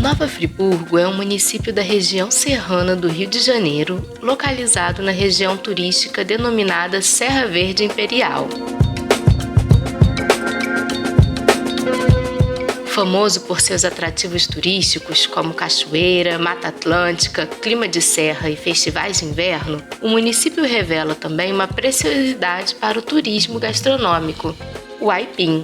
Nova Friburgo é um município da região serrana do Rio de Janeiro, localizado na região turística denominada Serra Verde Imperial. Famoso por seus atrativos turísticos, como cachoeira, Mata Atlântica, clima de serra e festivais de inverno, o município revela também uma preciosidade para o turismo gastronômico, o aipim.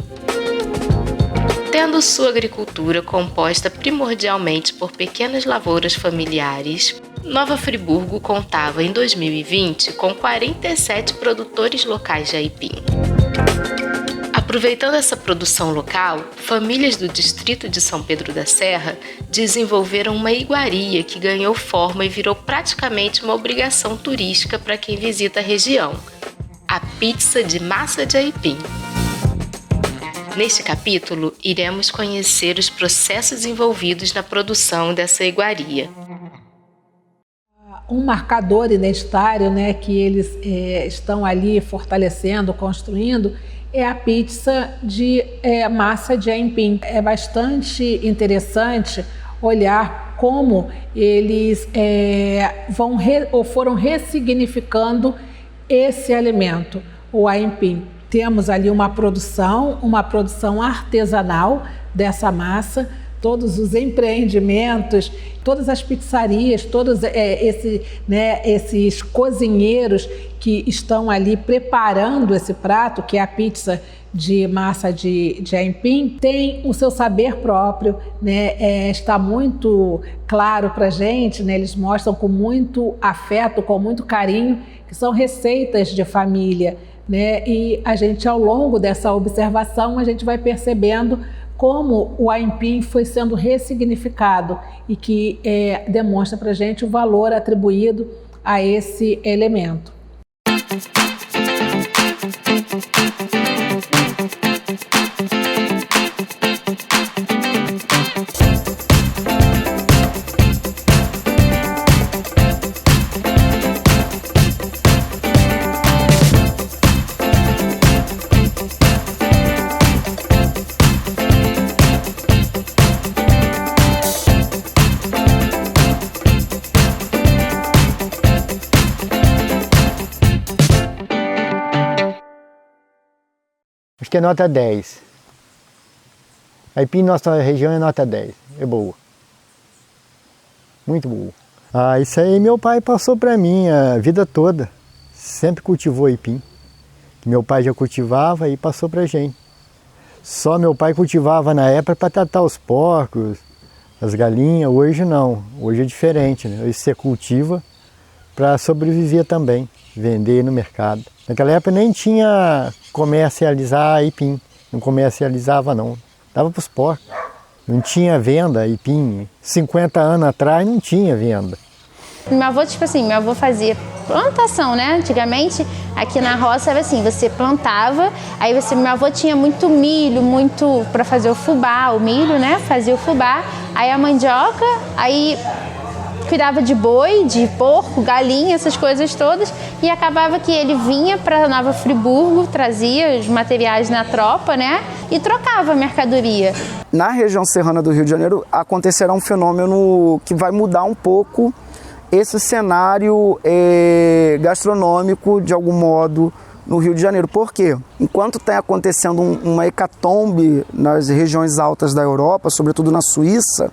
Tendo sua agricultura composta primordialmente por pequenas lavouras familiares, Nova Friburgo contava em 2020 com 47 produtores locais de aipim. Aproveitando essa produção local, famílias do distrito de São Pedro da Serra desenvolveram uma iguaria que ganhou forma e virou praticamente uma obrigação turística para quem visita a região: a pizza de massa de aipim. Neste capítulo, iremos conhecer os processos envolvidos na produção dessa iguaria. Um marcador identitário, né, que eles estão ali fortalecendo, construindo, é a pizza de massa de aipim. É bastante interessante olhar como eles foram ressignificando esse alimento, o aipim. Temos ali uma produção artesanal dessa massa, todos os empreendimentos, todas as pizzarias, todos esses cozinheiros que estão ali preparando esse prato, que é a pizza de massa de aipim, tem o seu saber próprio, né? Está muito claro para a gente, né? Eles mostram com muito afeto, com muito carinho, que são receitas de família, né? E a gente, ao longo dessa observação, a gente vai percebendo como o aipim foi sendo ressignificado e que demonstra para a gente o valor atribuído a esse elemento. Acho que é nota 10. Aipim, nossa região, é nota 10. É boa. Muito boa. Isso aí meu pai passou para mim a vida toda. Sempre cultivou aipim. Meu pai já cultivava e passou para a gente. Só meu pai cultivava na época para tratar os porcos, as galinhas. Hoje não. Hoje é diferente, né? Hoje você cultiva para sobreviver também, vender no mercado. Naquela época nem tinha comercializar aipim, não comercializava não, dava para os porcos. Não tinha venda aipim, 50 anos atrás não tinha venda. Meu avô fazia plantação, né? Antigamente, aqui na roça era assim, você plantava, aí meu avô tinha muito milho, muito para fazer o fubá, o milho, né? Fazia o fubá, aí a mandioca, aí cuidava de boi, de porco, galinha, essas coisas todas, e acabava que ele vinha para Nova Friburgo, trazia os materiais na tropa, né, e trocava a mercadoria. Na região serrana do Rio de Janeiro acontecerá um fenômeno que vai mudar um pouco esse cenário gastronômico, de algum modo, no Rio de Janeiro. Por quê? Enquanto está acontecendo uma hecatombe nas regiões altas da Europa, sobretudo na Suíça,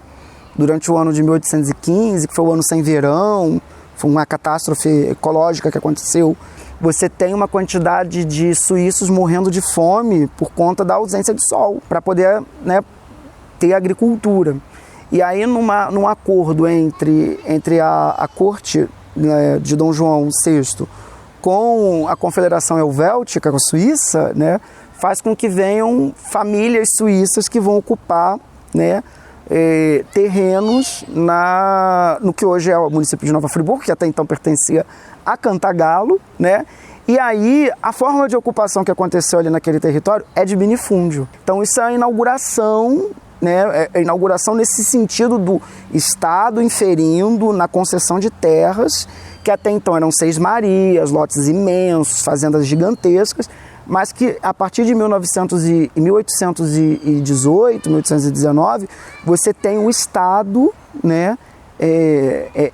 durante o ano de 1815, que foi o ano sem verão, foi uma catástrofe ecológica que aconteceu, você tem uma quantidade de suíços morrendo de fome por conta da ausência de sol, para poder, né, ter agricultura. E aí, num acordo entre a corte, né, de Dom João VI com a Confederação Helvética, com a Suíça, né, faz com que venham famílias suíças que vão ocupar, né, terrenos no que hoje é o município de Nova Friburgo, que até então pertencia a Cantagalo, né? E aí a forma de ocupação que aconteceu ali naquele território é de minifúndio. Então isso é a inauguração, né? É a inauguração nesse sentido do Estado inferindo na concessão de terras, que até então eram seis-marias, lotes imensos, fazendas gigantescas, mas que a partir de 1818, 1819, você tem o Estado, né,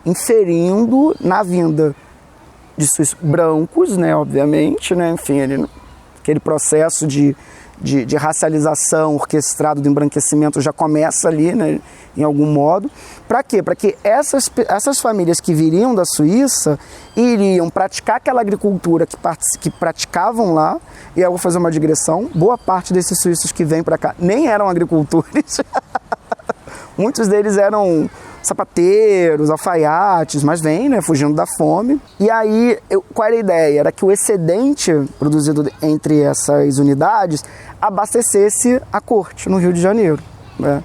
inferindo na vinda de suíços brancos, né, obviamente, né, enfim, aquele processo de racialização orquestrado do embranquecimento já começa ali, né, em algum modo. Para quê? Para que essas famílias que viriam da Suíça iriam praticar aquela agricultura que praticavam lá. E eu vou fazer uma digressão, boa parte desses suíços que vêm para cá nem eram agricultores. Muitos deles eram sapateiros, alfaiates, mas vêm, né, fugindo da fome. E aí, qual era a ideia? Era que o excedente produzido entre essas unidades abastecesse a corte no Rio de Janeiro, né?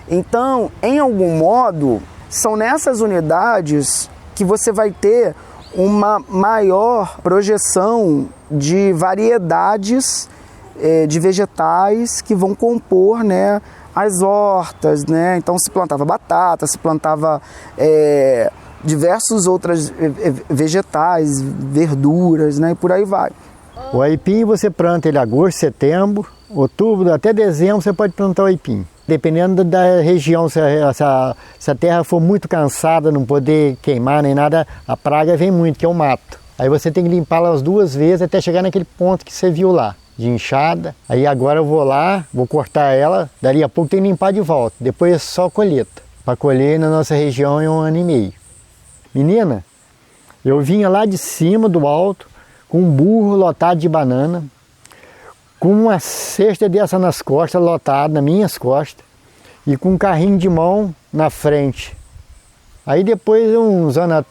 Então, em algum modo, são nessas unidades que você vai ter uma maior projeção de variedades de vegetais que vão compor, né, as hortas, né? Então se plantava batata, se plantava diversos outros vegetais, verduras, né? E por aí vai. O aipim você planta ele em agosto, setembro, outubro, até dezembro você pode plantar o aipim. Dependendo da região, se a terra for muito cansada, não poder queimar nem nada, a praga vem muito, que é o mato. Aí você tem que limpá-la as 2 vezes até chegar naquele ponto que você viu lá, de enxada. Aí agora eu vou lá, vou cortar ela, dali a pouco tem que limpar de volta. Depois é só colheita. Para colher na nossa região é 1 ano e meio. Menina, eu vinha lá de cima, do alto, com um burro lotado de banana, com uma cesta dessa nas costas, lotada nas minhas costas, e com um carrinho de mão na frente. Aí depois, uns anos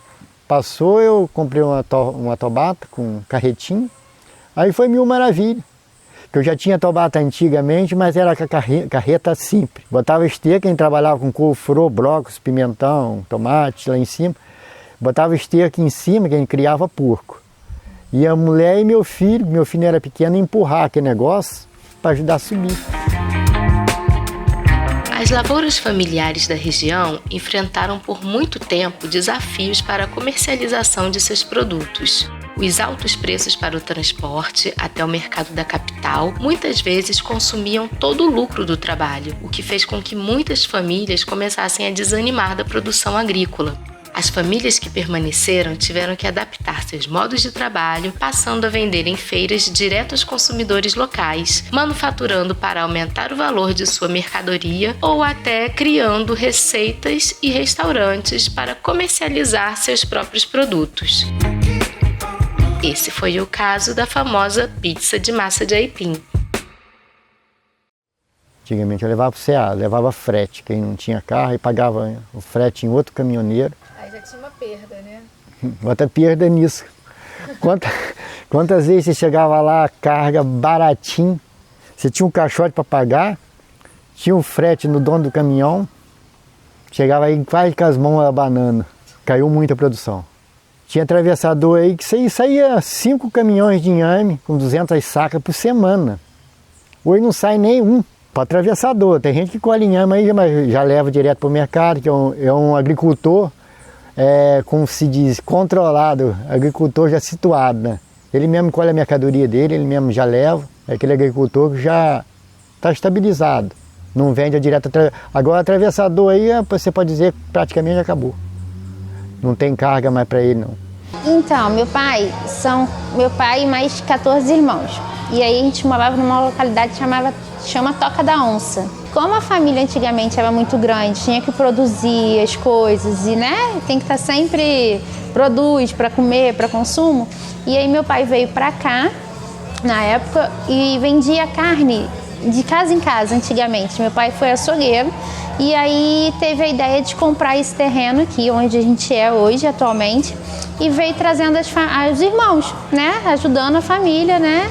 passou, eu comprei uma tobata com um carretinho, aí foi mil maravilha. Que eu já tinha tobata antigamente, mas era com a carreta simples. Botava esteira, quem trabalhava com couve-flor, brócolis, pimentão, tomate lá em cima, botava esteira aqui em cima, quem criava porco. E a mulher e meu filho era pequeno, empurrar aquele negócio para ajudar a subir. As lavouras familiares da região enfrentaram por muito tempo desafios para a comercialização de seus produtos. Os altos preços para o transporte até o mercado da capital muitas vezes consumiam todo o lucro do trabalho, o que fez com que muitas famílias começassem a desanimar da produção agrícola. As famílias que permaneceram tiveram que adaptar seus modos de trabalho, passando a vender em feiras direto aos consumidores locais, manufaturando para aumentar o valor de sua mercadoria ou até criando receitas e restaurantes para comercializar seus próprios produtos. Esse foi o caso da famosa pizza de massa de aipim. Antigamente eu levava para o CA, levava frete, quem não tinha carro e pagava o frete em outro caminhoneiro. Aí já tinha uma perda, né? Outra perda nisso. Quantas vezes você chegava lá, carga baratinho, você tinha um caixote para pagar, tinha um frete no dono do caminhão, chegava aí quase com as mãos abanando, caiu muita produção. Tinha atravessador aí que saía 5 caminhões de inhame com 200 sacas por semana. Hoje não sai nenhum. Para atravessador, tem gente que colhe inhame aí, mas já leva direto para o mercado, que é um agricultor, como se diz, controlado, agricultor já situado, né? Ele mesmo colhe a mercadoria dele, ele mesmo já leva, é aquele agricultor que já está estabilizado, não vende direto. Agora atravessador aí, você pode dizer que praticamente já acabou, não tem carga mais para ele não. Então, meu pai e mais 14 irmãos, e aí a gente morava numa localidade que chama Toca da Onça. Como a família antigamente era muito grande, tinha que produzir as coisas e, né, tem que estar sempre produz para comer, para consumo. E aí meu pai veio para cá, na época, e vendia carne de casa em casa antigamente. Meu pai foi açougueiro e aí teve a ideia de comprar esse terreno aqui, onde a gente é hoje, atualmente, e veio trazendo os irmãos, né, ajudando a família, né,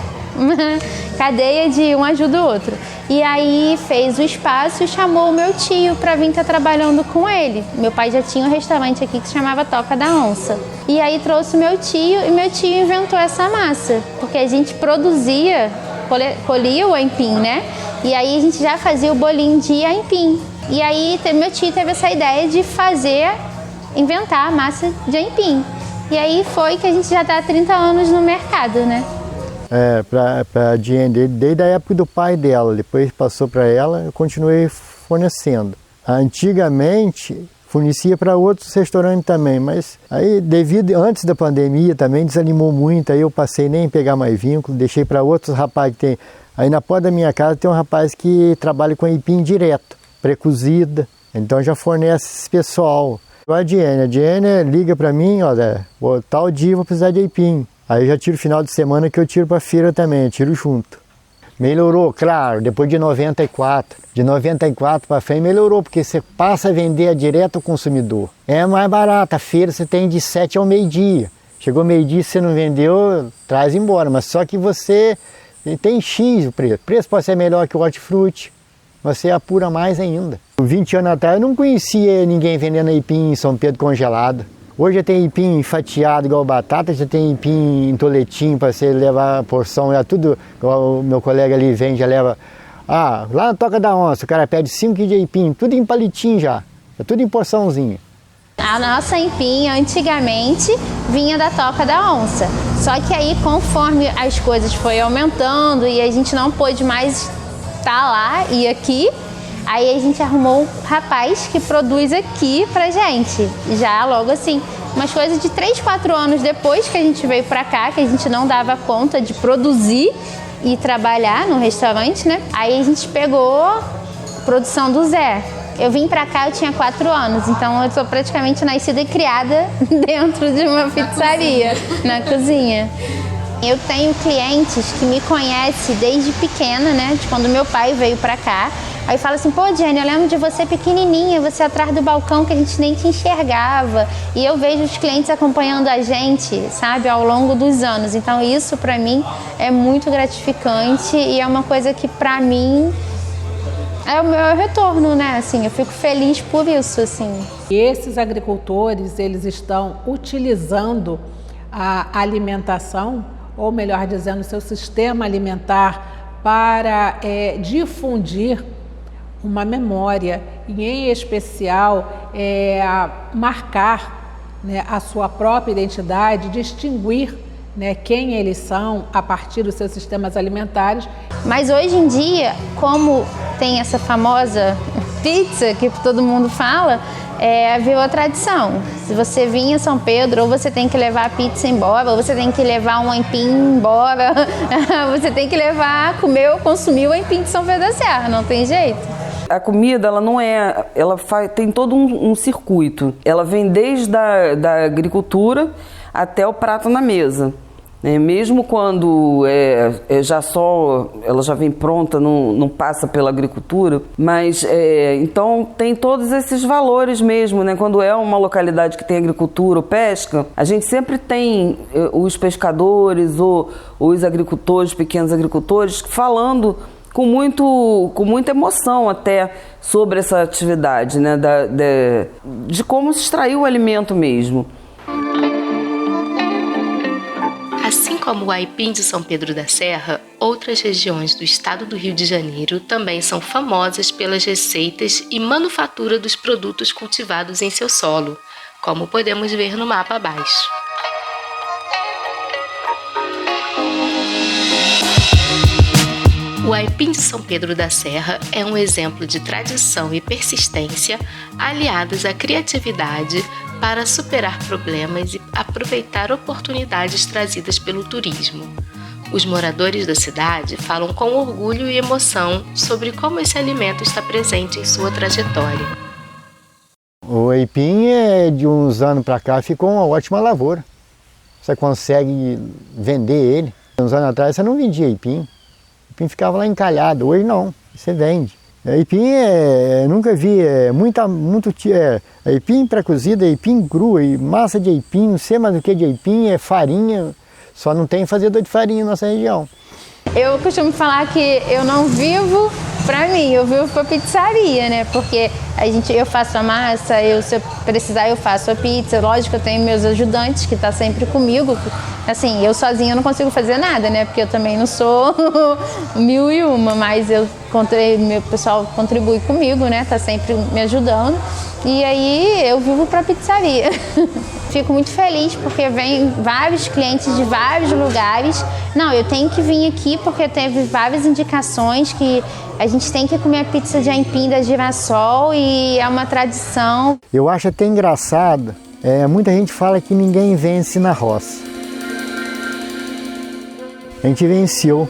cadeia de um ajuda o outro. E aí fez o espaço e chamou o meu tio para vir estar trabalhando com ele. Meu pai já tinha um restaurante aqui que se chamava Toca da Onça. E aí trouxe meu tio e meu tio inventou essa massa, porque a gente produzia, colhia o aipim, né? E aí a gente já fazia o bolinho de aipim. E aí meu tio teve essa ideia de inventar a massa de aipim. E aí foi que a gente já está há 30 anos no mercado, né? para a Diene, desde a época do pai dela. Depois passou para ela, eu continuei fornecendo. Antigamente, fornecia para outros restaurantes também, mas aí antes da pandemia também desanimou muito, aí eu passei nem a pegar mais vínculo, deixei para outros rapazes que tem. Aí na porta da minha casa tem um rapaz que trabalha com aipim direto, pré-cozida, então já fornece esse pessoal. A Diene liga para mim, olha, tal dia eu vou precisar de aipim. Aí eu já tiro final de semana que eu tiro para feira também, eu tiro junto. Melhorou, claro, depois de 94. De 94 para frente melhorou, porque você passa a vender direto ao consumidor. É mais barato, a feira você tem de 7 ao meio-dia. Chegou meio-dia, se você não vendeu, traz embora. Mas só que você tem X o preço. O preço pode ser melhor que o hortifruti, você apura mais ainda. 20 anos atrás eu não conhecia ninguém vendendo aipim em São Pedro congelado. Hoje já tem aipim fatiado igual batata, já tem aipim em toletinho para você levar a porção, já tudo, igual o meu colega ali vende, já leva. Lá na Toca da Onça, o cara pede 5 kg de aipim, tudo em palitinho já, tudo em porçãozinha. A nossa aipim antigamente vinha da Toca da Onça, só que aí conforme as coisas foi aumentando e a gente não pôde mais estar lá e aqui, aí a gente arrumou um rapaz que produz aqui pra gente, já logo assim, umas coisas de 3, 4 anos depois que a gente veio pra cá, que a gente não dava conta de produzir e trabalhar no restaurante, né? Aí a gente pegou a produção do Zé. Eu vim pra cá, eu tinha 4 anos, então eu sou praticamente nascida e criada dentro de uma pizzaria, na cozinha. Eu tenho clientes que me conhecem desde pequena, né? De quando meu pai veio pra cá. Aí fala assim, pô, Jenny, eu lembro de você pequenininha, você atrás do balcão que a gente nem te enxergava. E eu vejo os clientes acompanhando a gente, sabe, ao longo dos anos. Então isso pra mim é muito gratificante e é uma coisa que pra mim é o meu retorno, né? Assim, eu fico feliz por isso, assim. E esses agricultores, eles estão utilizando a alimentação, ou melhor dizendo, o seu sistema alimentar para difundir uma memória e, em especial, marcar, né, a sua própria identidade, distinguir, né, quem eles são a partir dos seus sistemas alimentares. Mas hoje em dia, como tem essa famosa pizza que todo mundo fala, virou a tradição. Se você vir em São Pedro, ou você tem que levar a pizza embora, ou você tem que levar um aipim embora, você tem que levar, comer ou consumir o aipim de São Pedro da Serra, não tem jeito. A comida, ela não é, ela tem todo um circuito. Ela vem desde da agricultura até o prato na mesa. Mesmo quando ela já vem pronta, não passa pela agricultura, mas então tem todos esses valores mesmo, né? Quando é uma localidade que tem agricultura ou pesca, a gente sempre tem os pescadores ou os agricultores, pequenos agricultores, falando com muita emoção até sobre essa atividade, né? De como se extrair o alimento mesmo. Assim como o aipim de São Pedro da Serra, outras regiões do estado do Rio de Janeiro também são famosas pelas receitas e manufatura dos produtos cultivados em seu solo, como podemos ver no mapa abaixo. O aipim de São Pedro da Serra é um exemplo de tradição e persistência aliadas à criatividade para superar problemas e aproveitar oportunidades trazidas pelo turismo. Os moradores da cidade falam com orgulho e emoção sobre como esse alimento está presente em sua trajetória. O aipim, de uns anos para cá, ficou uma ótima lavoura. Você consegue vender ele. Uns anos atrás você não vendia aipim. O aipim ficava lá encalhado. Hoje não, você vende. Aipim, nunca vi, aipim pré-cozido, aipim cru, massa de aipim, não sei mais do que de aipim, farinha, só não tem fazedor de farinha na nossa região. Eu costumo falar que eu não vivo pra mim, eu vivo pra pizzaria, né? Porque eu faço a massa, se eu precisar eu faço a pizza, lógico que eu tenho meus ajudantes que estão sempre comigo, Assim, eu sozinha não consigo fazer nada, né? Porque eu também não sou 1001, mas meu pessoal contribui comigo, né? Tá sempre me ajudando. E aí eu vivo pra pizzaria. Fico muito feliz porque vem vários clientes de vários lugares. Não, eu tenho que vir aqui porque teve várias indicações que a gente tem que comer a pizza de aipim da Girassol e é uma tradição. Eu acho até engraçado, muita gente fala que ninguém vence na roça. A gente venceu.